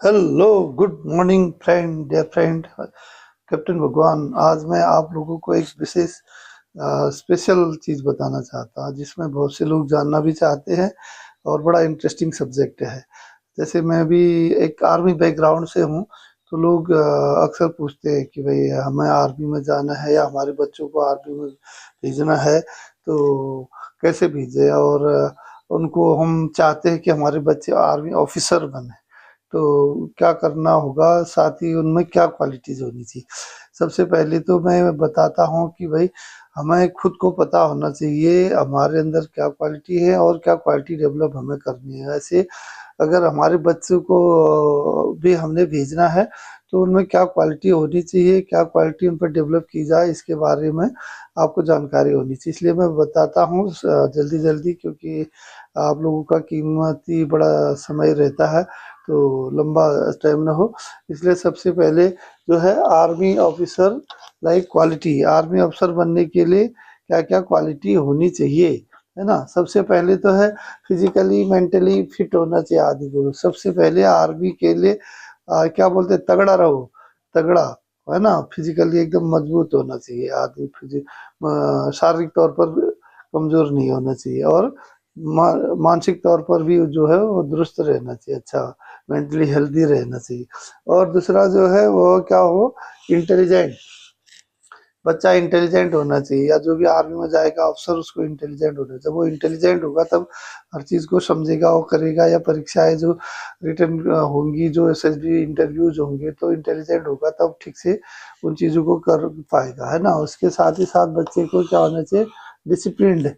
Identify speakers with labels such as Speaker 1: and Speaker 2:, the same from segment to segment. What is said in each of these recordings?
Speaker 1: Hello, good morning friend, dear friend. Captain Bhagwan, आज मैं आप लोगों को एक विशेष स्पेशल चीज़ बताना चाहता हूँ जिसमें बहुत से लोग जानना भी चाहते हैं और बड़ा इंटरेस्टिंग सब्जेक्ट है। जैसे मैं भी एक आर्मी बैकग्राउंड से हूँ, तो लोग अक्सर पूछते हैं कि भाई हमें आर्मी में जाना है या हमारे बच्चों को आर्मी में भेजना है, तो कैसे भेजें। और उनको हम चाहते हैं कि हमारे बच्चे आर्मी ऑफिसर बने, तो क्या करना होगा, साथ ही उनमें क्या क्वालिटीज होनी चाहिए। सबसे पहले तो मैं बताता हूँ कि भाई हमें खुद को पता होना चाहिए हमारे अंदर क्या क्वालिटी है और क्या क्वालिटी डेवलप हमें करनी है। ऐसे अगर हमारे बच्चों को भी हमने भेजना है, तो उनमें क्या क्वालिटी होनी चाहिए, क्या क्वालिटी उन पर डेवलप की जाए, इसके बारे में आपको जानकारी होनी चाहिए। इसलिए मैं बताता हूँ जल्दी जल्दी, क्योंकि आप लोगों का कीमती बड़ा समय रहता है, तो लंबा टाइम ना हो। इसलिए सबसे पहले जो है army officer like quality, army अफसर बनने के लिए क्या क्या क्वालिटी होनी चाहिए, है ना। सबसे पहले तो है फिजिकली मेंटली फिट होना चाहिए आदमी को। सबसे पहले आर्मी के लिए क्या बोलते हैं, तगड़ा रहो, तगड़ा, है ना। फिजिकली एकदम मजबूत होना चाहिए आदमी, शारीरिक तौर पर कमजोर नहीं होना चाहिए, और मानसिक तौर पर भी जो है वो दुरुस्त रहना चाहिए, अच्छा मेंटली हेल्दी रहना चाहिए। और दूसरा जो है वो क्या हो, इंटेलिजेंट, बच्चा इंटेलिजेंट होना चाहिए, या जो भी आर्मी में जाएगा अफसर उसको इंटेलिजेंट होना चाहिए। जब वो इंटेलिजेंट होगा तब हर चीज़ को समझेगा, वो करेगा। या परीक्षाएं जो रिटर्न होंगी, जो एसएसबी इंटरव्यूज होंगे, तो इंटेलिजेंट होगा तब ठीक से उन चीज़ों को कर पाएगा, है ना। उसके साथ ही साथ बच्चे को क्या होना चाहिए, डिसिप्लिन्ड,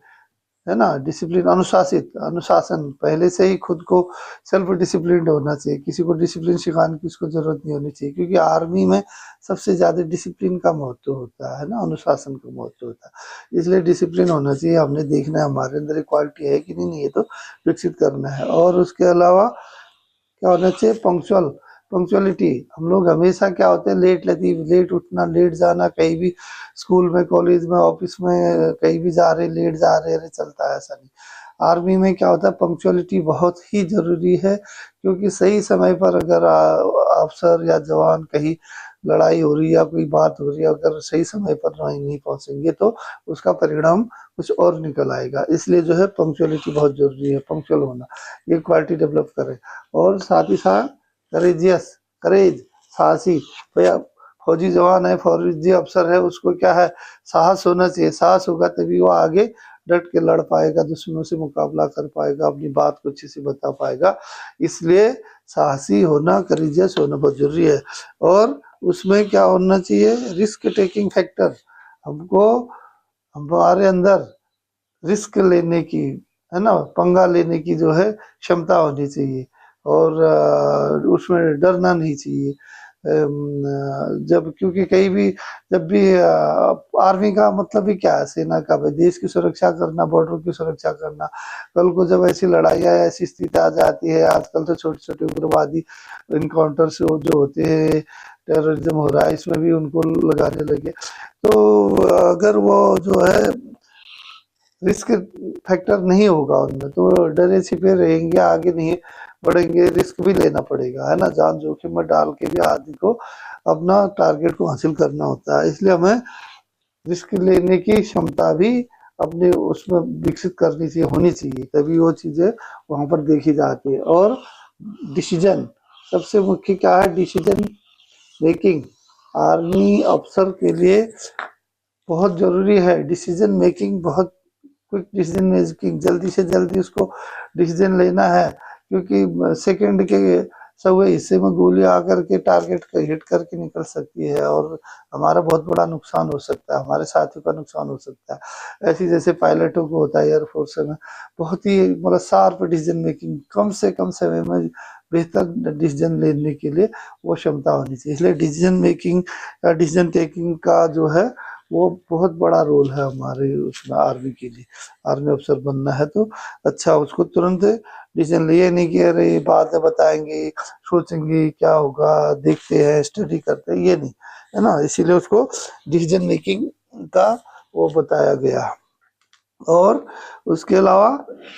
Speaker 1: है ना। डिसिप्लिन, अनुशासित, अनुशासन पहले से ही खुद को सेल्फ डिसिप्लिन्ड होना चाहिए। किसी को डिसिप्लिन सिखाने की उसको जरूरत नहीं होनी चाहिए, क्योंकि आर्मी में सबसे ज्यादा डिसिप्लिन का महत्व होता है ना, अनुशासन का महत्व होता है। इसलिए डिसिप्लिन होना चाहिए। हमने देखना है हमारे अंदर एक क्वालिटी है कि नहीं, ये तो विकसित करना है। और उसके अलावा क्या होना चाहिए, पंक्चुअल, पंक्चुअलिटी। हम लोग हमेशा क्या होते हैं, लेट लतीफ, लेट उठना, लेट जाना, कहीं भी स्कूल में, कॉलेज में, ऑफिस में, कहीं भी जा रहे लेट जा रहे, अरे चलता है, ऐसा नहीं। आर्मी में क्या होता है, पंक्चुअलिटी बहुत ही जरूरी है, क्योंकि सही समय पर अगर अफसर या जवान कहीं लड़ाई हो रही है या कोई बात हो रही है, अगर सही समय पर नहीं पहुंचेंगे तो उसका परिणाम कुछ और निकल आएगा। इसलिए जो है पंक्चुअलिटी बहुत जरूरी है, पंक्चुअल होना, ये क्वालिटी डेवलप करें। और साथ ही साथ करेजियस, करेज, साहसी। भैया फौजी जवान है, फौजी अफसर है, उसको क्या है, साहस होना चाहिए। साहस होगा तभी वो आगे डट के लड़ पाएगा, दुश्मनों से मुकाबला कर पाएगा, अपनी बात को अच्छे से बता पाएगा। इसलिए साहसी होना, करेजियस होना बहुत जरूरी है। और उसमें क्या होना चाहिए, रिस्क टेकिंग फैक्टर। हमको हमारे अंदर रिस्क लेने की, है ना, पंगा लेने की जो है क्षमता होनी चाहिए। और उसमें डरना नहीं चाहिए। जब, क्योंकि कहीं भी, जब भी आर्मी का मतलब ही क्या है, सेना का भाई देश की सुरक्षा करना, बॉर्डर की सुरक्षा करना। कल को जब ऐसी लड़ाइयाँ, ऐसी स्थिति आ जाती है, आजकल तो छोटे छोटे उग्रवादी इनकाउंटर से जो होते हैं, टेररिज्म हो रहा है, इसमें भी उनको लगाने लगे। तो अगर वो जो है रिस्क फैक्टर नहीं होगा उनमें, तो डरे छिपे रहेंगे, आगे नहीं बढ़ेंगे, रिस्क भी लेना पड़ेगा, है ना। जान जोखिम में डाल के भी आदमी को अपना टारगेट को हासिल करना होता है। इसलिए हमें रिस्क लेने की क्षमता भी अपने उसमें विकसित करनी चाहिए, होनी चाहिए, तभी वो चीजें वहां पर देखी जाती है। और डिसीजन, सबसे मुख्य क्या है, डिसीजन मेकिंग। आर्मी अफसर के लिए बहुत जरूरी है डिसीजन मेकिंग, बहुत क्विक डिसीजन मेकिंग, जल्दी से जल्दी उसको डिसीजन लेना है। क्योंकि सेकंड के सौवे हिस्से में गोली आकर के टारगेट को हिट करके निकल सकती है, और हमारा बहुत बड़ा नुकसान हो सकता है, हमारे साथियों का नुकसान हो सकता है। ऐसी जैसे पायलटों को होता है एयरफोर्स में, बहुत ही मतलब शार्प डिसीजन मेकिंग, कम से कम समय में बेहतर डिसीजन लेने के लिए वो क्षमता होनी चाहिए। इसलिए डिसीजन मेकिंग या डिसीजन टेकिंग का जो है वो बहुत बड़ा रोल है हमारे उसमें, आर्मी के लिए। आर्मी अफसर बनना है तो अच्छा, उसको तुरंत डिसीजन लिए नहीं कि अरे बाद में बताएंगे, सोचेंगे क्या होगा, देखते हैं, स्टडी करते हैं, ये नहीं, है ना। इसीलिए उसको डिसीजन मेकिंग का वो बताया गया। और उसके अलावा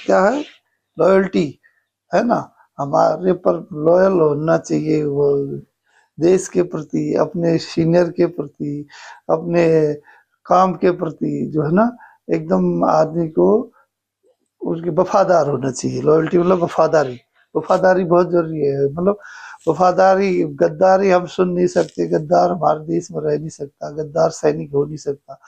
Speaker 1: क्या है, लॉयल्टी, है ना। हमारे पर लॉयल होना चाहिए, वो देश के प्रति, अपने सीनियर के प्रति, अपने काम के प्रति जो है ना, एकदम आदमी को उसके वफादार होना चाहिए। लॉयल्टी मतलब वफादारी, वफादारी बहुत जरूरी है। मतलब वफादारी, गद्दारी हम सुन नहीं सकते, गद्दार हमारे देश में रह नहीं सकता, गद्दार सैनिक हो नहीं सकता।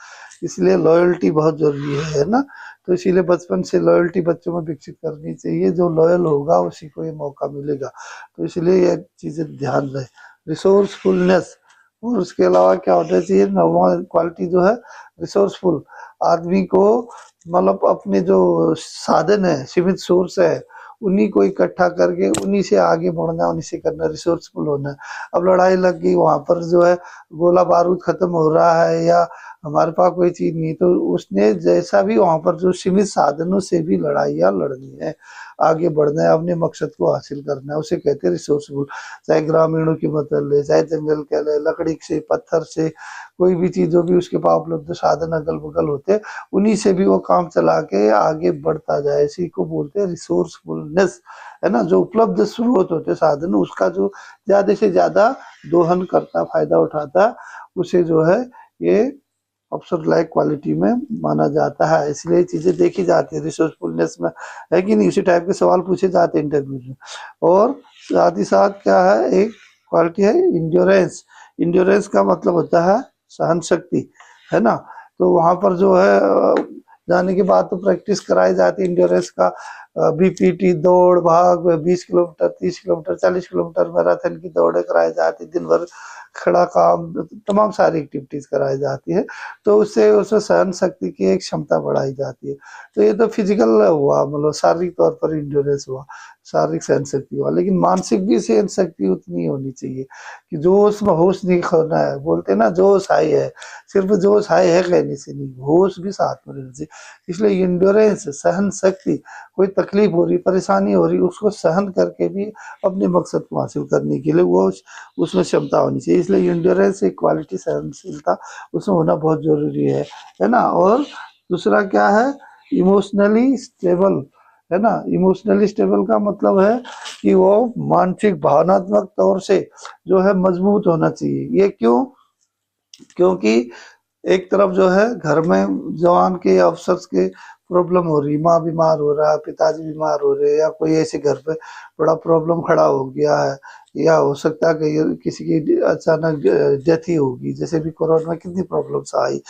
Speaker 1: इसलिए लॉयल्टी बहुत जरूरी है ना। तो इसीलिए बचपन से लॉयल्टी बच्चों में विकसित करनी चाहिए। जो लॉयल होगा उसी को ये मौका मिलेगा। तो इसलिए ये चीजें ध्यान रहे। रिसोर्सफुलनेस, और उसके अलावा क्या होना चाहिए, नॉर्मल क्वालिटी जो है रिसोर्सफुल। आदमी को मतलब अपने जो साधन है, सीमित सोर्स है, उन्हीं को इकट्ठा करके उन्हीं से आगे बढ़ना, उन्हीं से करना, रिसोर्सफुल होना। अब लड़ाई लग गई, वहां पर जो है गोला बारूद खत्म हो रहा है या हमारे पास कोई चीज नहीं, तो उसने जैसा भी वहां पर जो सीमित साधनों से भी लड़ाइयाँ लड़नी है, आगे बढ़ना है, अपने मकसद को हासिल करना है, उसे कहते हैं रिसोर्सफुल। चाहे ग्रामीणों की मदद ले, चाहे जंगल के ले, लकड़ी से, पत्थर से, कोई भी चीज जो भी उसके पास उपलब्ध साधन अगल बगल होते, उन्हीं से भी वो काम चला के आगे बढ़ता जाए। इसी को बोलते हैं रिसोर्सफुलनेस, है ना। जो उपलब्ध स्रोत होते साधन, उसका जो ज्यादा से ज्यादा दोहन करता, फायदा उठाता, उसे जो है ये ऑफिसर लाइक क्वालिटी में माना जाता है। इसलिए चीजें देखी जाती है रिसोर्सफुलनेस में, है कि नहीं। उसी टाइप के सवाल पूछे जाते हैं इंटरव्यू में। और साथ ही साथ क्या है, एक क्वालिटी है इंड्योरेंस। इंड्योरेंस का मतलब होता है सहन शक्ति, है ना। तो वहां पर जो है जाने के बाद तो प्रैक्टिस कराई जाती है इंड्योरेंस का। बीपीटी, दौड़ भाग, 20 किलोमीटर, 30 किलोमीटर, 40 किलोमीटर मैराथन की दौड़े कराई जाती, दिन भर खड़ा काम, तमाम सारी एक्टिविटीज कराई जाती है। तो उससे उसमें सहन शक्ति की एक क्षमता बढ़ाई जाती है। तो ये तो फिजिकल हुआ, मतलब शारीरिक तौर पर इंड्योरेंस हुआ, शारीरिक सहन शक्ति हुआ। लेकिन मानसिक भी सहन शक्ति उतनी होनी चाहिए कि जोश में होश नहीं खोना है। बोलते ना जोश हाई है, सिर्फ जोश हाई है कहने से नहीं, होश भी साथ में रहना चाहिए। इसलिए इंड्योरेंस, सहन शक्ति, कोई तकलीफ हो रही, परेशानी हो रही, उसको सहन करके भी अपने मकसद को हासिल करने के लिए वो उसमें क्षमता होनी चाहिए। इसलिए इंड्योरेंस एक क्वालिटी, सहनशीलता उसमें होना बहुत जरूरी है ना। और दूसरा क्या है, इमोशनली स्टेबल, है ना। इमोशनली स्टेबल का मतलब है कि वो मानसिक भावनात्मक तौर से जो है मजबूत होना चाहिए। ये क्यों? क्योंकि एक तरफ जो है घर में जवान के, अफसर्स के प्रॉब्लम हो रही, माँ बीमार हो रहा है, पिताजी बीमार हो रहे हैं, या कोई ऐसे घर पे बड़ा प्रॉब्लम खड़ा हो गया है, या हो सकता है कि किसी की अचानक डेथ ही होगी, जैसे भी कोरोना में कितनी प्रॉब्लम्स आई।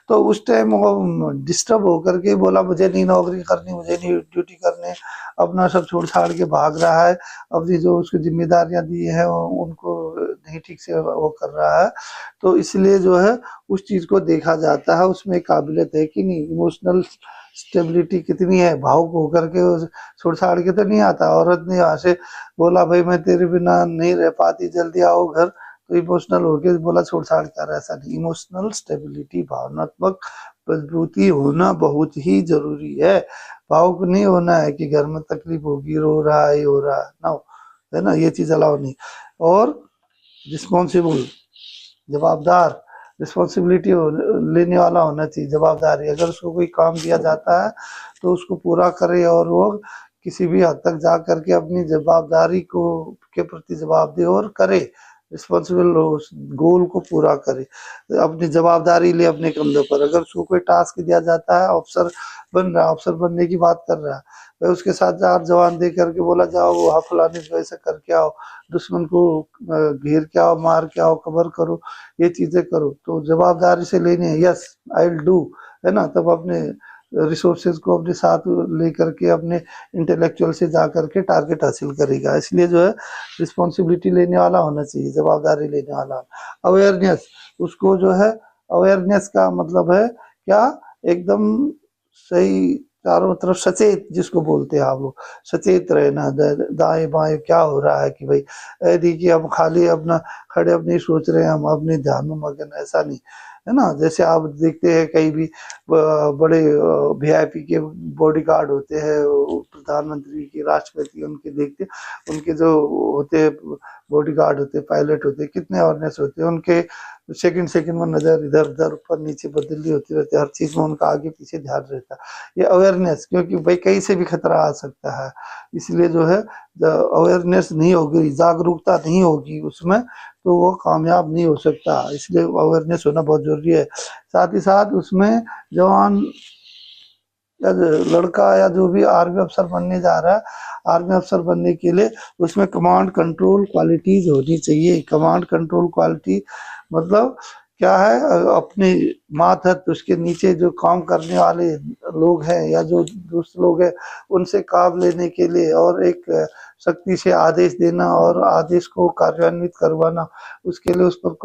Speaker 1: तो उस टाइम वो डिस्टर्ब होकर के बोला मुझे नहीं नौकरी करनी, मुझे नहीं ड्यूटी करने, अपना सब छोड़ छाड़ के भाग रहा है, अपनी जो उसकी जिम्मेदारियां दी है उनको नहीं ठीक से वो कर रहा है। तो इसलिए जो है उस चीज को देखा जाता है, उसमें काबिलियत है कि नहीं, इमोशनल स्टेबिलिटी कितनी है। भावुक होकर के छोड़ छाड़ के तो नहीं आता। औरत ने यहाँ से बोला भाई मैं तेरे बिना नहीं रह पाती, जल्दी आओ घर, तो इमोशनल होके बोला छोड़ छाड़ कर, ऐसा नहीं। इमोशनल स्टेबिलिटी, भावनात्मक मजबूती होना बहुत ही जरूरी है। भावुक नहीं होना है कि घर में तकलीफ होगी, रो रहा है, ये हो रहा है ना, है ना, ये चीज अलाउ नहीं। और रिस्पॉन्सिबल, जवाबदार, रिस्पॉन्सिबिलिटी लेने वाला होना चाहिए, जवाबदारी। अगर उसको कोई काम दिया जाता है तो उसको पूरा करे, और वो किसी भी हद तक जा करके अपनी जवाबदारी को के प्रति जवाब दे और करे, रिस्पॉन्सिबल उस गोल को पूरा करे, अपनी जवाबदारी ले अपने कंधों पर। अगर उसको कोई टास्क दिया जाता है, अफसर बन रहा है, अफसर बनने की बात कर रहा है, भाई उसके साथ चार जवान दे करके बोला जाओ वहाँ फलाने को ऐसा करके आओ, दुश्मन को घेर के आओ, मार के आओ, कवर करो, ये चीजें करो, तो जवाबदारी से लेनी है। यस आई विल डू, है ना। तब अपने रिसोर्सेज को अपने साथ लेकर के अपने इंटेलेक्चुअल से जा करके टारगेट हासिल करेगा। इसलिए जो है रिस्पॉन्सिबिलिटी लेने वाला होना चाहिए, जवाबदारी लेने वाला। अवेयरनेस, उसको जो है अवेयरनेस का मतलब है क्या, एकदम सही, चारों तरफ सचेत, जिसको बोलते हैं आप लोग, सचेत रहना, दाएं बाएं क्या हो रहा है, कि भाई देखिए हम खाली अपना खड़े अपने सोच रहे हैं, हम अपने ध्यान में मगन, ऐसा नहीं, है ना। जैसे आप देखते हैं कहीं भी बड़े वीआईपी के बॉडीगार्ड होते हैं, प्रधानमंत्री के, राष्ट्रपति, उनके देखते उनके जो होते हैं बॉडीगार्ड होते, पायलट होते, कितने अवेयरनेस होते हैं उनके। सेकंड सेकंड में नजर इधर उधर ऊपर नीचे बदली होती रहती है, हर चीज में उनका आगे पीछे ध्यान रहता है। ये अवेयरनेस, क्योंकि भाई कहीं से भी खतरा आ सकता है, इसलिए जो है अवेयरनेस नहीं होगी, जागरूकता नहीं होगी उसमें, तो वो कामयाब नहीं हो सकता। इसलिए अवेयरनेस होना बहुत जरूरी है। साथ ही साथ उसमें जवान या लड़का या जो भी आर्मी अफसर बनने जा रहा है, आर्मी अफसर बनने के लिए उसमें कमांड कंट्रोल क्वालिटीज होनी चाहिए। कमांड कंट्रोल क्वालिटी मतलब क्या है, अपने मातहत उसके नीचे जो काम करने वाले लोग हैं या जो दूसरे लोग हैं उनसे काम लेने के लिए, और एक सख्ती से आदेश देना और आदेश को कार्यान्वित करवाना, उसके लिए उस पर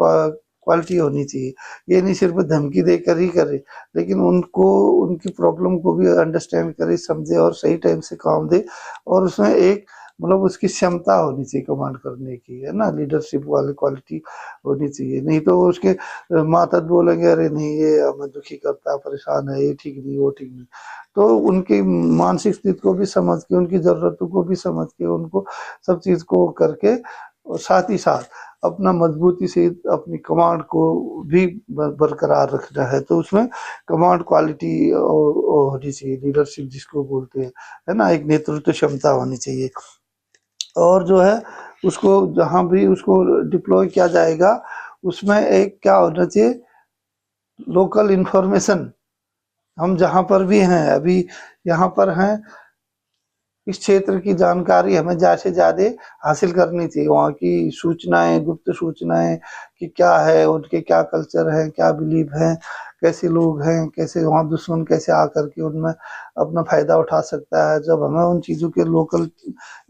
Speaker 1: क्वालिटी होनी चाहिए। ये नहीं सिर्फ धमकी देकर ही करे, लेकिन उनको उनकी प्रॉब्लम को भी अंडरस्टैंड करे, समझे और सही टाइम से काम दे। और उसमें एक मतलब उसकी क्षमता होनी चाहिए कमांड करने की, है ना, लीडरशिप वाली क्वालिटी होनी चाहिए। नहीं तो उसके मातहत बोलेंगे अरे नहीं ये हमें दुखी करता है, परेशान है, ये ठीक नहीं वो ठीक नहीं, तो उनकी मानसिक स्थिति को भी समझ के, उनकी जरूरतों को भी समझ के, उनको सब चीज को करके, और साथ ही साथ अपना मजबूती से अपनी कमांड को भी बरकरार रखना है, तो उसमें कमांड क्वालिटी होनी चाहिए, लीडरशिप जिसको बोलते हैं, है ना, एक नेतृत्व क्षमता होनी चाहिए। और जो है उसको जहां भी उसको डिप्लॉय किया जाएगा उसमें एक क्या होना चाहिए, लोकल इंफॉर्मेशन। हम जहां पर भी हैं, अभी यहाँ पर हैं, इस क्षेत्र की जानकारी हमें ज्यादा से ज्यादा हासिल करनी चाहिए। वहाँ की सूचनाएं, गुप्त सूचनाएं कि क्या है, उनके क्या कल्चर है, क्या बिलीव है, कैसे लोग हैं, कैसे वहाँ दुश्मन कैसे आकर के उनमें अपना फायदा उठा सकता है। जब हमें उन चीजों के लोकल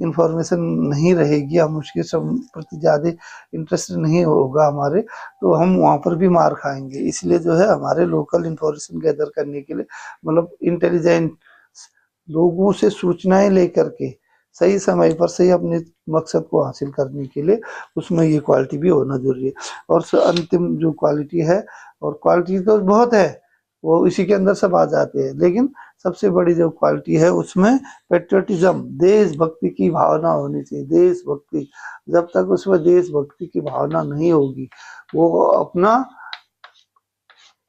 Speaker 1: इंफॉर्मेशन नहीं रहेगी, हम उसके प्रति ज्यादा इंटरेस्ट नहीं होगा हमारे, तो हम वहाँ पर भी मार खाएंगे। इसलिए जो है हमारे लोकल इंफॉर्मेशन गैदर करने के लिए, मतलब इंटेलिजेंट लोगों से सूचनाएं लेकर के सही समय पर सही अपने मकसद को हासिल करने के लिए उसमें ये क्वालिटी भी होना जरूरी है। और अंतिम जो क्वालिटी है, और क्वालिटी तो बहुत है, वो इसी के अंदर सब आ जाते हैं, लेकिन सबसे बड़ी जो क्वालिटी है उसमें पेट्रियटिज्म, देशभक्ति की भावना होनी चाहिए। देशभक्ति, जब तक उसमें देशभक्ति की भावना नहीं होगी, वो अपना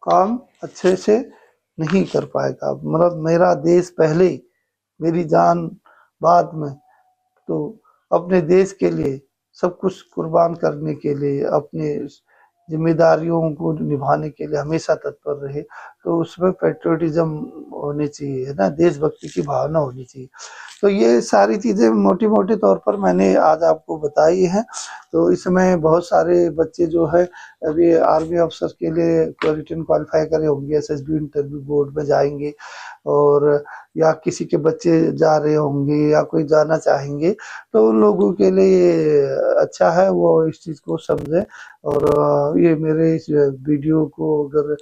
Speaker 1: काम अच्छे से नहीं कर पाएगा। मतलब मेरा देश पहले, मेरी जान बाद में, तो अपने देश के लिए सब कुछ कुर्बान करने के लिए, अपने जिम्मेदारियों को निभाने के लिए हमेशा तत्पर रहे, तो उसमें पेट्रियटिज्म होनी चाहिए, है ना, देशभक्ति की भावना होनी चाहिए। तो ये सारी चीजें मोटी मोटे तौर पर मैंने आज आपको बताई हैं। तो इसमें बहुत सारे बच्चे जो है अभी आर्मी अफसर के लिए रिटन क्वालिफाई करे होंगे, एसएसबी इंटरव्यू बोर्ड में जाएंगे, और या किसी के बच्चे जा रहे होंगे या कोई जाना चाहेंगे, तो उन लोगों के लिए अच्छा है वो इस चीज को समझे। और ये मेरे इस वीडियो को अगर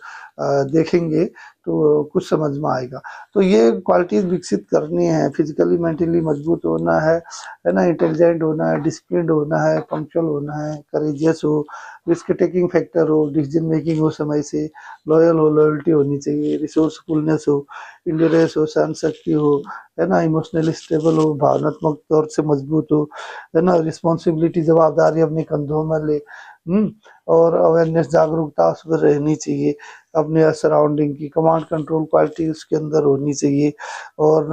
Speaker 1: देखेंगे तो कुछ समझ में आएगा। तो ये क्वालिटीज विकसित करनी है, फिजिकली मेंटली मजबूत होना है ना, इंटेलिजेंट होना है, डिसिप्लिन होना है, पंक्चुअल होना है, करेजियस हो, रिस्क टेकिंग फैक्टर हो, डिसीजन मेकिंग हो समय से, लॉयल हो, लॉयल्टी होनी चाहिए, रिसोर्सफुलनेस हो, इंड्योरेंस हो, सहन शक्ति हो, है ना, इमोशनली स्टेबल हो, भावनात्मक तौर से मजबूत हो, है ना, रिस्पॉन्सिबिलिटी, जवाबदारी अपने कंधों में ले, और अवेयरनेस, जागरूकता उसमें रहनी चाहिए अपने सराउंडिंग की। कमांड कंट्रोल क्वालिटी उसके अंदर होनी चाहिए, और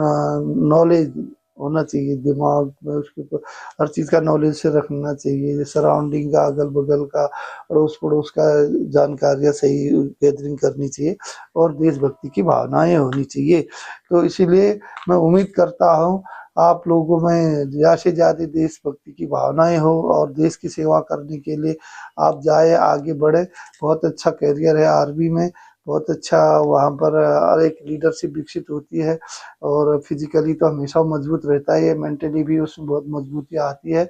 Speaker 1: नॉलेज होना चाहिए, दिमाग में उसके ऊपर हर चीज का नॉलेज से रखना चाहिए, सराउंडिंग का, अगल बगल का, अड़ोस पड़ोस का जानकारियां सही गैदरिंग करनी चाहिए, और देशभक्ति की भावनाएं होनी चाहिए। तो इसीलिए मैं उम्मीद करता हूँ आप लोगों में ज्यादा से ज्यादा देशभक्ति की भावनाएं हो, और देश की सेवा करने के लिए आप जाए, आगे बढ़े। बहुत अच्छा करियर है आर्मी में, बहुत अच्छा वहाँ पर एक लीडरशिप विकसित होती है, और फिजिकली तो हमेशा मजबूत रहता है, मेंटली भी उसमें बहुत मजबूती आती है।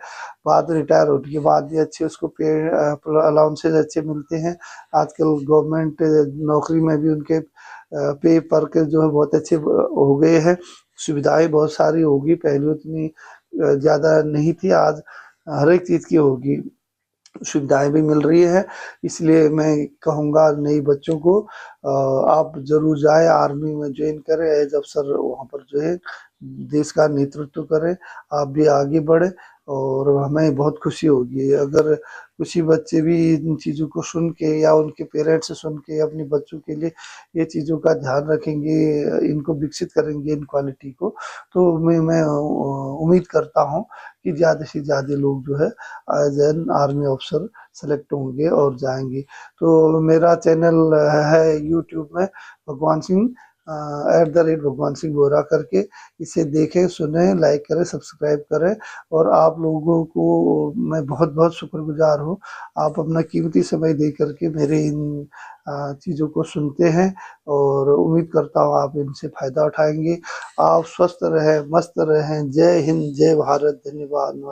Speaker 1: बाद रिटायर होने के बाद भी अच्छे उसको पे अलाउंसेज अच्छे मिलते हैं। आजकल गवर्नमेंट नौकरी में भी उनके पे पर के जो है बहुत अच्छे हो गए हैं, सुविधाएं बहुत सारी होगी, पहले उतनी ज्यादा नहीं थी, आज हर एक चीज की होगी, सुविधाएं भी मिल रही है। इसलिए मैं कहूँगा नई बच्चों को आप जरूर जाए, आर्मी में ज्वाइन करें एज अफसर, वहाँ पर जो है देश का नेतृत्व करें, आप भी आगे बढ़े। और हमें बहुत खुशी होगी अगर कुछ ही बच्चे भी इन चीज़ों को सुन के या उनके पेरेंट्स से सुन के अपने बच्चों के लिए ये चीज़ों का ध्यान रखेंगे, इनको विकसित करेंगे इन क्वालिटी को। तो मैं उम्मीद करता हूँ कि ज़्यादा से ज़्यादा लोग जो है as an army officer select होंगे और जाएंगे। तो मेरा चैनल है यूट्यूब में भगवान सिंह भगवान सिंह बोरा करके, इसे देखें, सुने, लाइक करें, सब्सक्राइब करें। और आप लोगों को मैं बहुत बहुत शुक्रगुजार हूँ, आप अपना कीमती समय दे करके मेरे इन चीज़ों को सुनते हैं और उम्मीद करता हूँ आप इनसे फायदा उठाएंगे। आप स्वस्थ रहें, मस्त रहें। जय हिंद, जय भारत, धन्यवाद।